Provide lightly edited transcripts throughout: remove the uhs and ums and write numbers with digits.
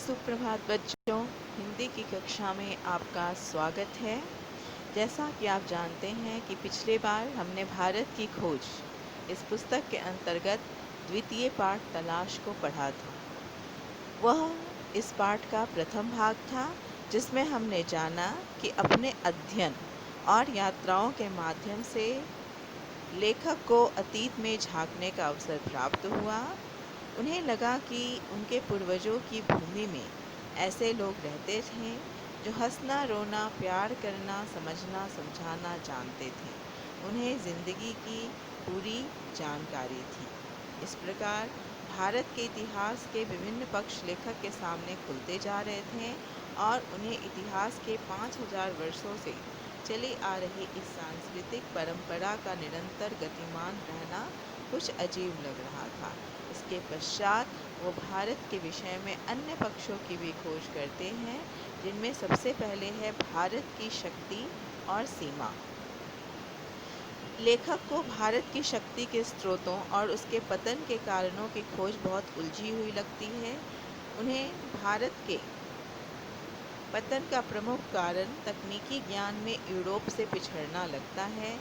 सुप्रभात बच्चों। हिंदी की कक्षा में आपका स्वागत है। जैसा कि आप जानते हैं कि पिछले बार हमने भारत की खोज इस पुस्तक के अंतर्गत द्वितीय पाठ तलाश को पढ़ा था। वह इस पाठ का प्रथम भाग था, जिसमें हमने जाना कि अपने अध्ययन और यात्राओं के माध्यम से लेखक को अतीत में झांकने का अवसर प्राप्त हुआ। उन्हें लगा कि उनके पूर्वजों की भूमि में ऐसे लोग रहते थे जो हंसना, रोना, प्यार करना, समझना, समझाना जानते थे। उन्हें ज़िंदगी की पूरी जानकारी थी। इस प्रकार भारत के इतिहास के विभिन्न पक्ष लेखक के सामने खुलते जा रहे थे और उन्हें इतिहास के 5000 वर्षों से चली आ रही इस सांस्कृतिक परंपरा का निरंतर गतिमान रहना कुछ अजीब लग रहा था। इसके पश्चात वो भारत के विषय में अन्य पक्षों की भी खोज करते हैं, जिनमें सबसे पहले है भारत की शक्ति और सीमा। लेखक को भारत की शक्ति के स्रोतों और उसके पतन के कारणों की खोज बहुत उलझी हुई लगती है। उन्हें भारत के पतन का प्रमुख कारण तकनीकी ज्ञान में यूरोप से पिछड़ना लगता है।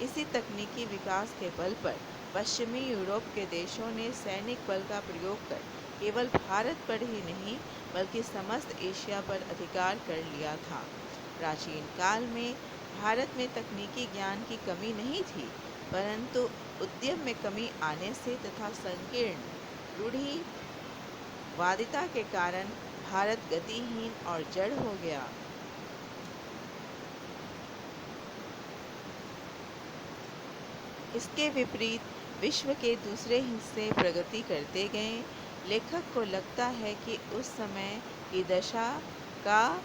इसी तकनीकी विकास के बल पर पश्चिमी यूरोप के देशों ने सैनिक बल का प्रयोग कर केवल भारत पर ही नहीं बल्कि समस्त एशिया पर अधिकार कर लिया था। प्राचीन काल में भारत में तकनीकी ज्ञान की कमी नहीं थी, परंतु उद्यम में कमी आने से तथा संकीर्ण रूढ़िवादिता के कारण भारत गतिहीन और जड़ हो गया। इसके विपरीत विश्व के दूसरे हिस्से प्रगति करते गए। लेखक को लगता है कि उस समय की दशा का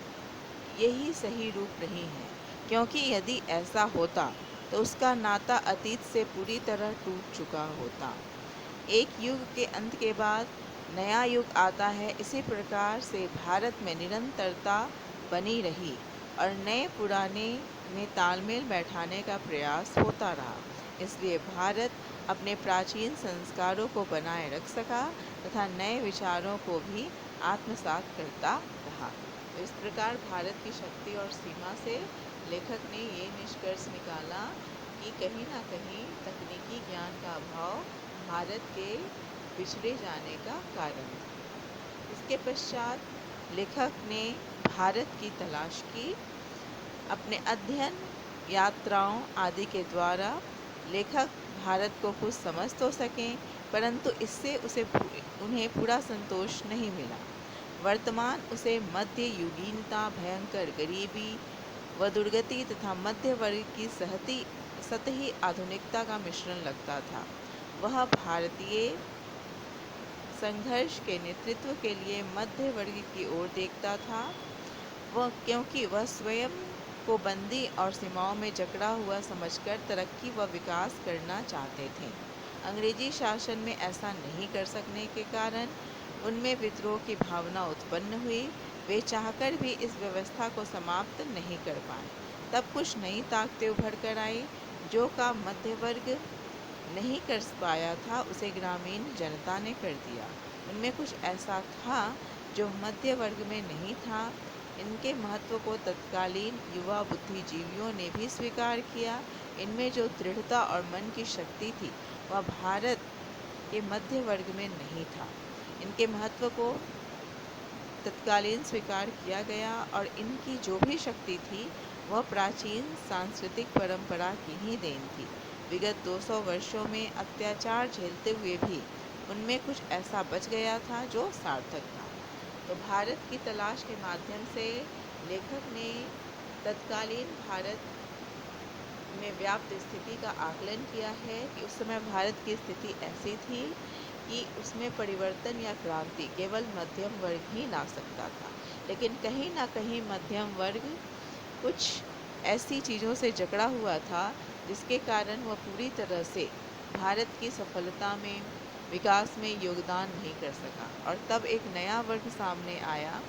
यही सही रूप नहीं है, क्योंकि यदि ऐसा होता तो उसका नाता अतीत से पूरी तरह टूट चुका होता। एक युग के अंत के बाद नया युग आता है। इसी प्रकार से भारत में निरंतरता बनी रही और नए पुराने में तालमेल बैठाने का प्रयास होता रहा। इसलिए भारत अपने प्राचीन संस्कारों को बनाए रख सका तथा नए विचारों को भी आत्मसात करता रहा। तो इस प्रकार भारत की शक्ति और सीमा से लेखक ने ये निष्कर्ष निकाला कि कहीं ना कहीं तकनीकी ज्ञान का अभाव भारत के पिछड़े जाने का कारण है। इसके पश्चात लेखक ने भारत की तलाश की। अपने अध्ययन, यात्राओं आदि के द्वारा लेखक भारत को कुछ समझ तो सकें, परंतु इससे उन्हें पूरा संतोष नहीं मिला। वर्तमान उसे मध्य युगीनता, भयंकर गरीबी व दुर्गति तथा मध्य वर्ग की सतही आधुनिकता का मिश्रण लगता था। वह भारतीय संघर्ष के नेतृत्व के लिए मध्य वर्ग की ओर देखता था, क्योंकि वह स्वयं को बंदी और सीमाओं में जकड़ा हुआ समझकर तरक्की व विकास करना चाहते थे। अंग्रेजी शासन में ऐसा नहीं कर सकने के कारण उनमें विद्रोह की भावना उत्पन्न हुई। वे चाहकर भी इस व्यवस्था को समाप्त नहीं कर पाए। तब कुछ नई ताकतें उभर कर आई। जो काम मध्य वर्ग नहीं कर पाया था, उसे ग्रामीण जनता ने कर दिया। उनमें कुछ ऐसा था जो मध्य वर्ग में नहीं था। इनके महत्व को तत्कालीन युवा बुद्धिजीवियों ने भी स्वीकार किया। इनमें जो दृढ़ता और मन की शक्ति थी, वह भारत के मध्य वर्ग में नहीं था। इनके महत्व को तत्कालीन स्वीकार किया गया और इनकी जो भी शक्ति थी, वह प्राचीन सांस्कृतिक परंपरा की ही देन थी। विगत 200 वर्षों में अत्याचार झेलते हुए भी उनमें कुछ ऐसा बच गया था जो सार्थक था। तो भारत की तलाश के माध्यम से लेखक ने तत्कालीन भारत में व्याप्त स्थिति का आकलन किया है कि उस समय भारत की स्थिति ऐसी थी कि उसमें परिवर्तन या क्रांति केवल मध्यम वर्ग ही ला सकता था। लेकिन कहीं ना कहीं मध्यम वर्ग कुछ ऐसी चीज़ों से जकड़ा हुआ था जिसके कारण वह पूरी तरह से भारत की सफलता में, विकास में योगदान नहीं कर सका। और तब एक नया वर्ग सामने आया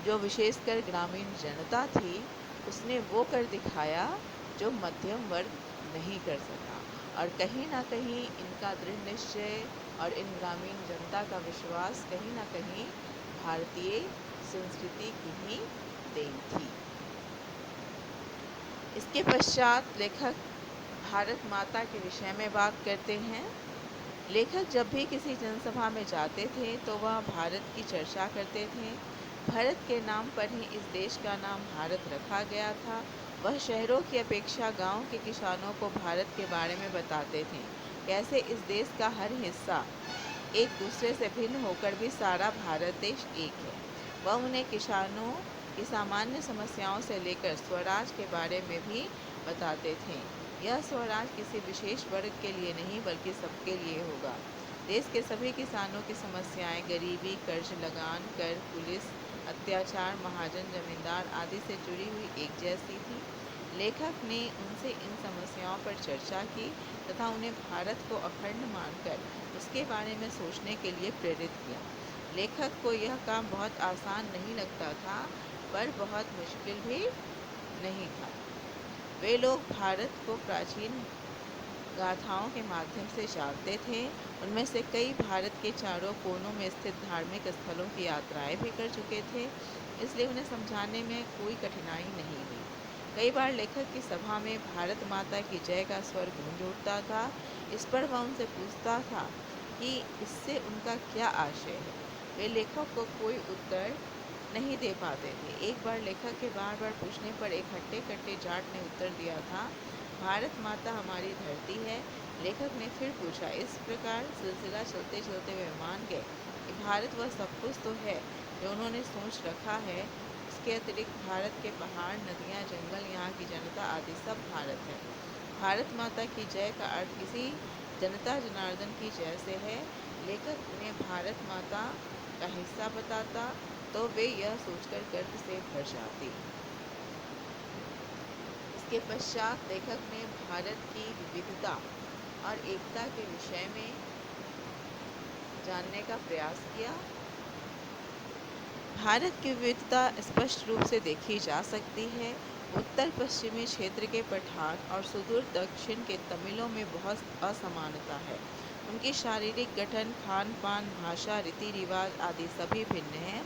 जो विशेषकर ग्रामीण जनता थी। उसने वो कर दिखाया जो मध्यम वर्ग नहीं कर सका। और कहीं ना कहीं इनका दृढ़ निश्चय और इन ग्रामीण जनता का विश्वास कहीं ना कहीं भारतीय संस्कृति की ही देन थी। इसके पश्चात लेखक भारत माता के विषय में बात करते हैं। लेखक जब भी किसी जनसभा में जाते थे तो वह भारत की चर्चा करते थे। भारत के नाम पर ही इस देश का नाम भारत रखा गया था। वह शहरों की अपेक्षा गांव के किसानों को भारत के बारे में बताते थे, कैसे इस देश का हर हिस्सा एक दूसरे से भिन्न होकर भी सारा भारत देश एक है। वह उन्हें किसानों की सामान्य समस्याओं से लेकर स्वराज के बारे में भी बताते थे। यह स्वराज किसी विशेष वर्ग के लिए नहीं बल्कि सबके लिए होगा। देश के सभी किसानों की समस्याएं गरीबी, कर्ज लगान, कर, पुलिस अत्याचार, महाजन, जमींदार आदि से जुड़ी हुई एक जैसी थी। लेखक ने उनसे इन समस्याओं पर चर्चा की तथा उन्हें भारत को अखंड मानकर उसके बारे में सोचने के लिए प्रेरित किया। लेखक को यह काम बहुत आसान नहीं लगता था, पर बहुत मुश्किल भी नहीं था। वे लोग भारत को प्राचीन गाथाओं के माध्यम से जानते थे। उनमें से कई भारत के चारों कोनों में स्थित धार्मिक स्थलों की यात्राएं भी कर चुके थे, इसलिए उन्हें समझाने में कोई कठिनाई नहीं हुई। कई बार लेखक की सभा में भारत माता की जय का स्वर गूंज उठता था। इस पर वह उनसे पूछता था कि इससे उनका क्या आशय है। वे लेखक को कोई उत्तर नहीं दे पाते थे। एक बार लेखक के बार बार पूछने पर एक हट्टे कट्टे जाट ने उत्तर दिया था, भारत माता हमारी धरती है। लेखक ने फिर पूछा। इस प्रकार सिलसिला चलते चलते वे मान गए कि भारत वह सब कुछ तो है जो उन्होंने सोच रखा है। इसके अतिरिक्त भारत के पहाड़, नदियाँ, जंगल, यहाँ की जनता आदि सब भारत है। भारत माता की जय का अर्थ किसी जनता जनार्दन की जय से है। लेखक उन्हें भारत माता का हिस्सा बताता तो वे यह सोचकर गर्व से भर जाते। इसके पश्चात लेखक ने भारत की विविधता और एकता के विषय में जानने का प्रयास किया। भारत की विविधता स्पष्ट रूप से देखी जा सकती है। उत्तर पश्चिमी क्षेत्र के पठान और सुदूर दक्षिण के तमिलों में बहुत असमानता है। उनकी शारीरिक गठन, खान पान, भाषा, रीति रिवाज आदि सभी भिन्न हैं,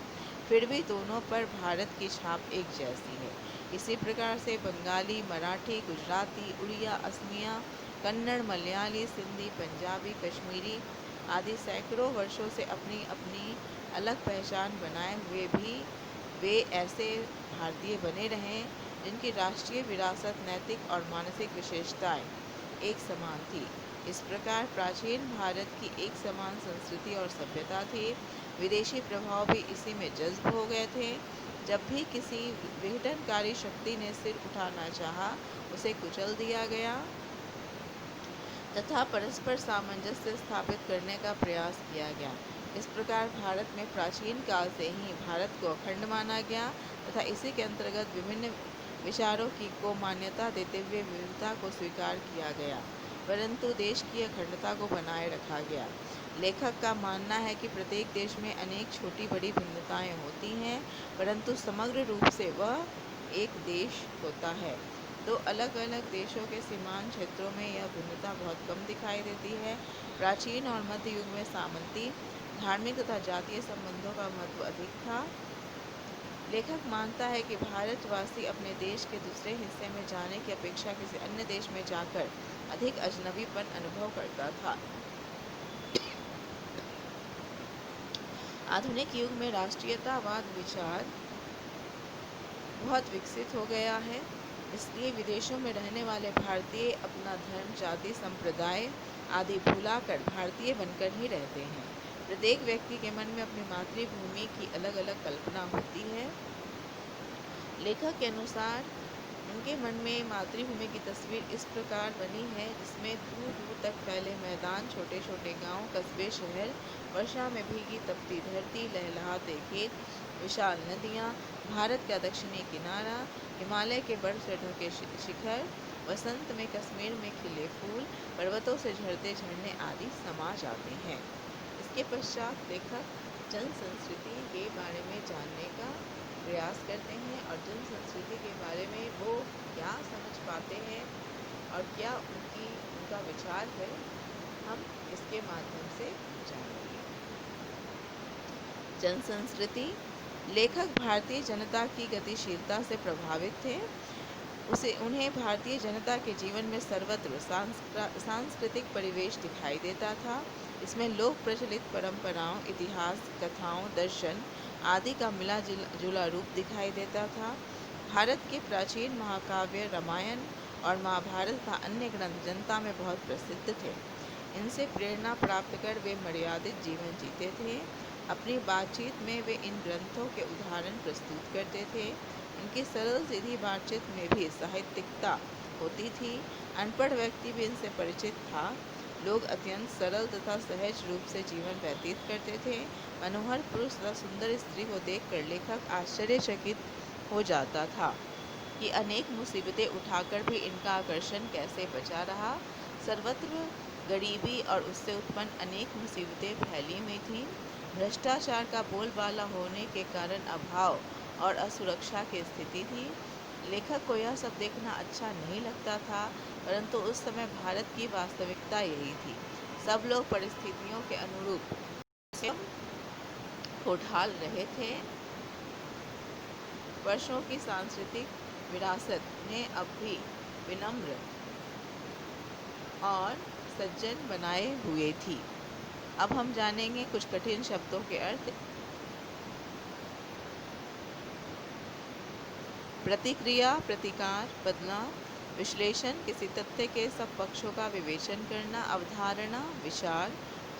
फिर भी दोनों पर भारत की छाप एक जैसी है। इसी प्रकार से बंगाली, मराठी, गुजराती, उड़िया, असमिया, कन्नड़, मलयाली, सिंधी, पंजाबी, कश्मीरी आदि सैकड़ों वर्षों से अपनी अपनी अलग पहचान बनाए हुए भी वे ऐसे भारतीय बने रहें जिनकी राष्ट्रीय विरासत, नैतिक और मानसिक विशेषताएं एक समान थी। इस प्रकार प्राचीन भारत की एक समान संस्कृति और सभ्यता थी। विदेशी प्रभाव भी इसी में जज्ब हो गए थे। जब भी किसी विघटनकारी शक्ति ने सिर उठाना चाहा, उसे कुचल दिया गया तथा परस्पर सामंजस्य स्थापित करने का प्रयास किया गया। इस प्रकार भारत में प्राचीन काल से ही भारत को अखंड माना गया तथा इसी के अंतर्गत विभिन्न विचारों को मान्यता देते हुए विविधता को स्वीकार किया गया, परंतु देश की अखंडता को बनाए रखा गया। लेखक का मानना है कि प्रत्येक देश में अनेक छोटी बड़ी भिन्नताएं होती हैं, परंतु समग्र रूप से वह एक देश होता है। दो अलग अलग देशों के सीमांत क्षेत्रों में यह भिन्नता बहुत कम दिखाई देती है। प्राचीन और मध्य युग में सामंती, धार्मिक तथा जातीय संबंधों का महत्व अधिक था। लेखक मानता है कि भारतवासी अपने देश के दूसरे हिस्से में जाने की अपेक्षा किसी अन्य देश में जाकर अधिक अजनबीपन अनुभव करता था। आधुनिक युग में राष्ट्रीयतावाद विचार बहुत विकसित हो गया है, इसलिए विदेशों में रहने वाले भारतीय अपना धर्म, जाति, संप्रदाय आदि भुलाकर भारतीय बनकर ही रहते हैं। प्रत्येक व्यक्ति के मन में अपनी मातृभूमि की अलग अलग कल्पना होती है। लेखक के अनुसार उनके मन में मातृभूमि की तस्वीर इस प्रकार बनी है, जिसमें दूर दूर तक फैले मैदान, छोटे छोटे गांव, कस्बे, शहर, वर्षा में भीगी तपती धरती, लहलहाते खेत, विशाल नदियाँ, भारत का दक्षिणी किनारा, हिमालय के बर्फ से ढके शिखर, वसंत में कश्मीर में खिले फूल, पर्वतों से झरते झरने आदि समा जाते हैं। इसके पश्चात लेखक जन संस्कृति के बारे में जानने का प्रयास करते हैं और जन संस्कृति के बारे में वो क्या समझ पाते हैं और क्या उनका विचार है, हम इसके माध्यम से जानेंगे। जन संस्कृति। लेखक भारतीय जनता की गतिशीलता से प्रभावित थे। उसे उन्हें भारतीय जनता के जीवन में सर्वत्र सांस्कृतिक परिवेश दिखाई देता था। इसमें लोक प्रचलित परंपराओं, इतिहास, कथाओं, दर्शन आदि का मिला जुला रूप दिखाई देता था। भारत के प्राचीन महाकाव्य रामायण और महाभारत का अन्य ग्रंथ जनता में बहुत प्रसिद्ध थे। इनसे प्रेरणा प्राप्त कर वे मर्यादित जीवन जीते थे। अपनी बातचीत में वे इन ग्रंथों के उदाहरण प्रस्तुत करते थे। इनकी सरल सीधी बातचीत में भी साहित्यिकता होती थी। अनपढ़ व्यक्ति भी इनसे परिचित था। लोग अत्यंत सरल तथा सहज रूप से जीवन व्यतीत करते थे। मनोहर पुरुष तथा सुंदर स्त्री को देखकर लेखक आश्चर्यचकित हो जाता था कि अनेक मुसीबतें उठाकर भी इनका आकर्षण कैसे बचा रहा। सर्वत्र गरीबी और उससे उत्पन्न अनेक मुसीबतें फैली हुई थीं। भ्रष्टाचार का बोलबाला होने के कारण अभाव और असुरक्षा की स्थिति थी। लेखक को यह सब देखना अच्छा नहीं लगता था, परंतु उस समय भारत की वास्तविकता यही थी। सब लोग परिस्थितियों के अनुरूप स्वयं को ढाल रहे थे। वर्षों की सांस्कृतिक विरासत ने अब भी विनम्र और सज्जन बनाए हुए थी। अब हम जानेंगे कुछ कठिन शब्दों के अर्थ। प्रतिक्रिया, प्रतिकार, बदलाव, विश्लेषण, किसी तथ्य के सब पक्षों का विवेचन करना, अवधारणा, विचार,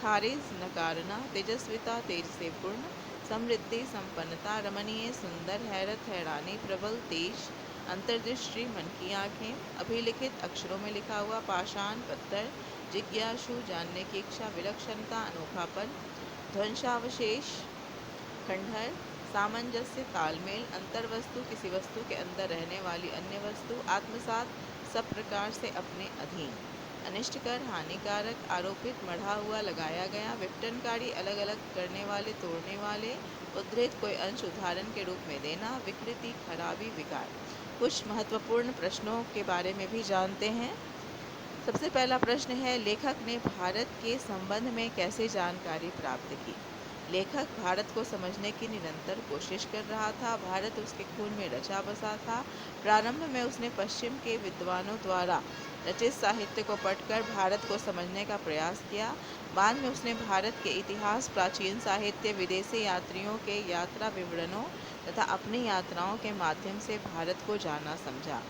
खारिज, नकारना, तेजस्विता, तेज से पूर्ण, समृद्धि, संपन्नता, रमणीय, सुंदर, हैरत, हैरानी, प्रबल, तेज, अंतर्दृष्टि, मन की आंखें, अभिलिखित, अक्षरों में लिखा हुआ, पाषाण, पत्थर, जिज्ञासु, जानने की इच्छा, विलक्षणता, अनोखापन, ध्वंसावशेष, खंडहर, सामंजस्य, तालमेल, अंतर्वस्तु, किसी वस्तु के अंदर रहने वाली अन्य वस्तु, आत्मसात, सब प्रकार से अपने अधीन, अनिष्टकर, हानिकारक, आरोपित, मढ़ा हुआ, लगाया गया, विघटनकारी, अलग अलग करने वाले, तोड़ने वाले, उद्धृत, कोई अंश उदाहरण के रूप में देना, विकृति, खराबी, विकार। कुछ महत्वपूर्ण प्रश्नों के बारे में भी जानते हैं। सबसे पहला प्रश्न है, लेखक ने भारत के संबंध में कैसे जानकारी प्राप्त की? लेखक भारत को समझने की निरंतर कोशिश कर रहा था। भारत उसके खून में रचा बसा था। प्रारंभ में उसने पश्चिम के विद्वानों द्वारा रचित साहित्य को पढ़कर भारत को समझने का प्रयास किया। बाद में उसने भारत के इतिहास, प्राचीन साहित्य, विदेशी यात्रियों के यात्रा विवरणों तथा अपनी यात्राओं के माध्यम से भारत को जाना समझा।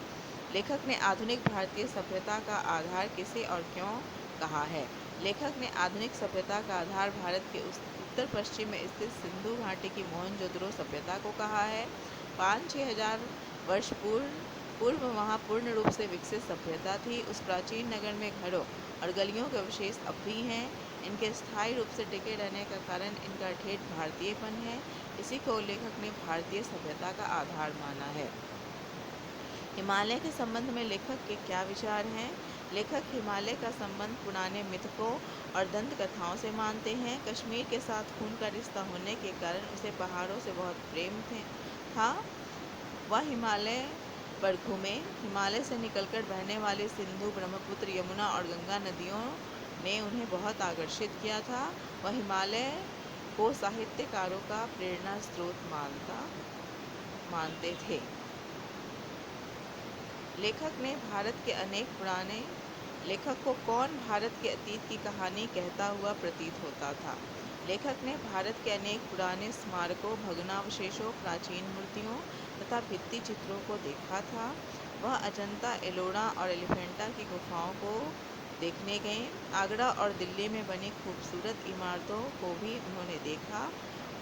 लेखक ने आधुनिक भारतीय सभ्यता का आधार किसे और क्यों कहा है? लेखक ने आधुनिक सभ्यता का आधार भारत के उत्तर पश्चिम में स्थित सिंधु घाटी की मोहनजोदड़ो सभ्यता को कहा है। 5-6 हजार वर्ष पूर्व वहाँ पूर्ण रूप से विकसित सभ्यता थी। उस प्राचीन नगर में घरों और गलियों के अवशेष अब भी हैं। इनके स्थायी रूप से टिके रहने का कारण इनका ठेठ भारतीयपन है। इसी को लेखक ने भारतीय सभ्यता का आधार माना है। हिमालय के संबंध में लेखक के क्या विचार हैं? लेखक हिमालय का संबंध पुराने मिथकों और दंत कथाओं से मानते हैं। कश्मीर के साथ खून का रिश्ता होने के कारण उसे पहाड़ों से बहुत प्रेम था। वह हिमालय पर घूमे। हिमालय से निकलकर बहने वाली सिंधु, ब्रह्मपुत्र, यमुना और गंगा नदियों ने उन्हें बहुत आकर्षित किया था। वह हिमालय को साहित्यकारों का प्रेरणा स्रोत मानते थे। लेखक ने भारत के अनेक पुराने लेखक को कौन भारत के अतीत की कहानी कहता हुआ प्रतीत होता था? लेखक ने भारत के अनेक पुराने स्मारकों, भग्नावशेषों, प्राचीन मूर्तियों तथा भित्ति चित्रों को देखा था। वह अजंता, एलोरा और एलिफेंटा की गुफाओं को देखने गए। आगरा और दिल्ली में बनी खूबसूरत इमारतों को भी उन्होंने देखा।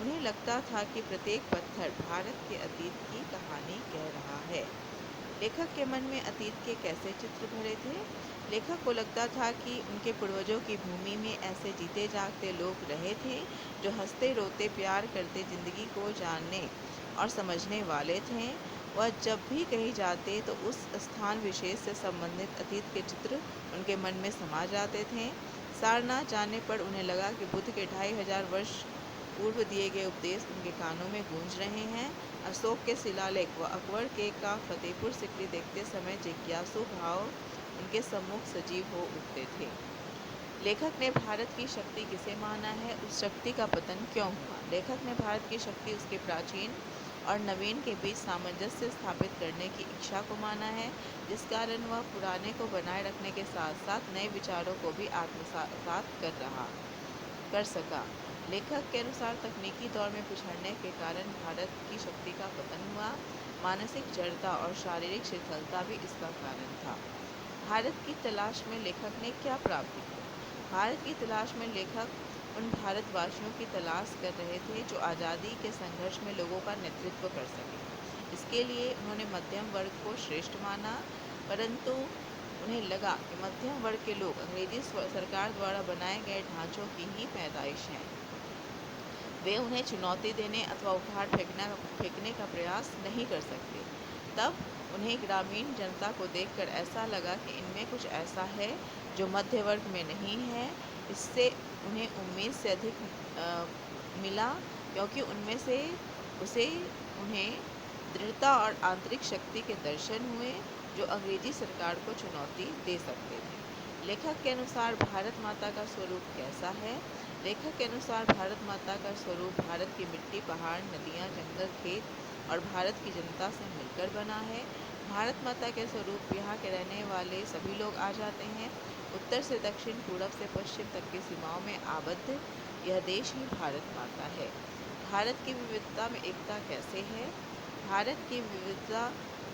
उन्हें लगता था कि प्रत्येक पत्थर भारत के अतीत की कहानी कह रहा है। लेखक के मन में अतीत के कैसे चित्र भरे थे? लेखक को लगता था कि उनके पूर्वजों की भूमि में ऐसे जीते जागते लोग रहे थे जो हंसते रोते प्यार करते जिंदगी को जानने और समझने वाले थे। वह जब भी कहीं जाते तो उस स्थान विशेष से संबंधित अतीत के चित्र उनके मन में समा जाते थे। सारनाथ जाने पर उन्हें लगा कि बुद्ध के 2500 वर्ष पूर्व दिए गए उपदेश उनके कानों में गूंज रहे हैं। अशोक के शिलालेख व अकबर के का फतेहपुर सिकरी देखते समय जिज्ञासु भाव उनके सम्मुख सजीव हो उठते थे। लेखक ने भारत की शक्ति किसे माना है, उस शक्ति का पतन क्यों हुआ? लेखक ने भारत की शक्ति उसके प्राचीन और नवीन के बीच सामंजस्य स्थापित करने की इच्छा को माना है, जिस कारण वह पुराने को बनाए रखने के साथ साथ नए विचारों को भी आत्मसात कर सका। लेखक के अनुसार तकनीकी दौर में पिछड़ने के कारण भारत की शक्ति का पतन हुआ। मानसिक जड़ता और शारीरिक शिथिलता भी इसका कारण था। भारत की तलाश में लेखक ने क्या प्राप्ति की? भारत की तलाश में लेखक उन भारतवासियों की तलाश कर रहे थे जो आज़ादी के संघर्ष में लोगों का नेतृत्व कर सके। इसके लिए उन्होंने मध्यम वर्ग को श्रेष्ठ माना, परंतु उन्हें लगा कि मध्यम वर्ग के लोग अंग्रेजी सरकार द्वारा बनाए गए ढांचों की ही पैदाइश हैं। वे उन्हें चुनौती देने अथवा उखाड़ फेंकने का प्रयास नहीं कर सकते। तब उन्हें ग्रामीण जनता को देखकर ऐसा लगा कि इनमें कुछ ऐसा है जो मध्य वर्ग में नहीं है। इससे उन्हें उम्मीद से अधिक मिला, क्योंकि उनमें से उसे उन्हें दृढ़ता और आंतरिक शक्ति के दर्शन हुए जो अंग्रेजी सरकार को चुनौती दे सकते थे। लेखक के अनुसार भारत माता का स्वरूप कैसा है? लेखक के अनुसार भारत माता का स्वरूप भारत की मिट्टी, पहाड़, नदियाँ, जंगल, खेत और भारत की जनता से मिलकर बना है। भारत माता के स्वरूप यहाँ के रहने वाले सभी लोग आ जाते हैं। उत्तर से दक्षिण, पूरब से पश्चिम तक की सीमाओं में आबद्ध यह देश ही भारत माता है। भारत की विविधता में एकता कैसे है? भारत की विविधता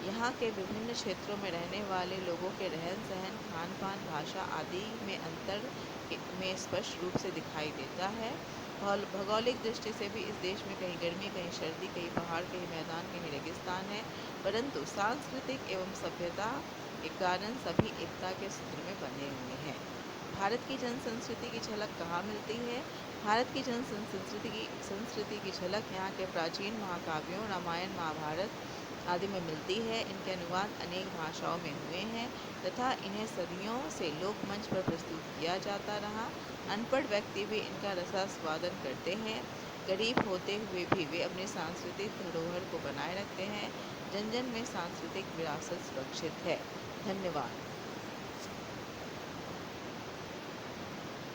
यहाँ के विभिन्न क्षेत्रों में रहने वाले लोगों के रहन सहन, खान पान, भाषा आदि में अंतर में स्पष्ट रूप से दिखाई देता है। भौगोलिक दृष्टि से भी इस देश में कहीं गर्मी, कहीं सर्दी, कहीं पहाड़, कहीं मैदान, कहीं रेगिस्तान है, परंतु सांस्कृतिक एवं सभ्यता के कारण सभी एकता के सूत्र में बंधे हुए हैं। भारत की जन संस्कृति की झलक कहाँ मिलती है? भारत की संस्कृति की झलक यहाँ के प्राचीन महाकाव्यों, रामायण, महाभारत आदि में मिलती है। इनके अनुवाद अनेक भाषाओं में हुए हैं तथा इन्हें सदियों से लोकमंच पर प्रस्तुत किया जाता रहा। अनपढ़ व्यक्ति भी इनका रसास्वादन करते हैं। गरीब होते हुए भी वे अपनी सांस्कृतिक धरोहर को बनाए रखते हैं। जन जन में सांस्कृतिक विरासत सुरक्षित है। धन्यवाद।